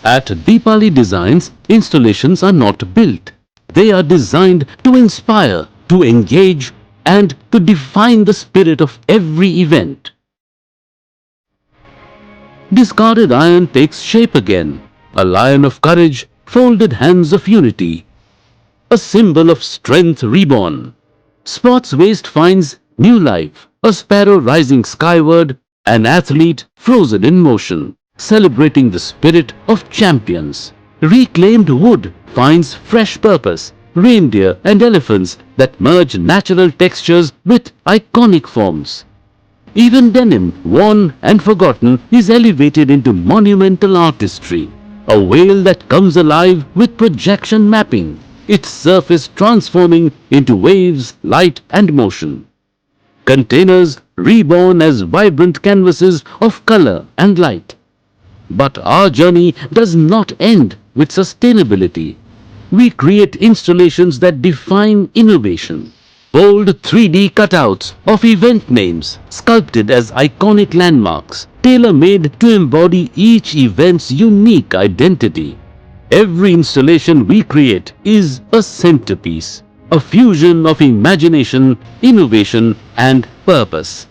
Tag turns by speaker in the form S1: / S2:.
S1: At Deepali Designs, installations are not built. They are designed to inspire, to engage, and to define the spirit of every event. Discarded iron takes shape again, a lion of courage, folded hands of unity, a symbol of strength reborn. Sports waste finds new life, a sparrow rising skyward, an athlete frozen in motion, celebrating the spirit of champions. Reclaimed wood finds fresh purpose, reindeer and elephants that merge natural textures with iconic forms. Even denim, worn and forgotten, is elevated into monumental artistry, a whale that comes alive with projection mapping, its surface transforming into waves, light and motion. Containers reborn as vibrant canvases of color and light. But our journey does not end with sustainability. We create installations that define innovation. Bold 3D cutouts of event names sculpted as iconic landmarks, tailor-made to embody each event's unique identity. Every installation we create is a centerpiece, a fusion of imagination, innovation, and purpose.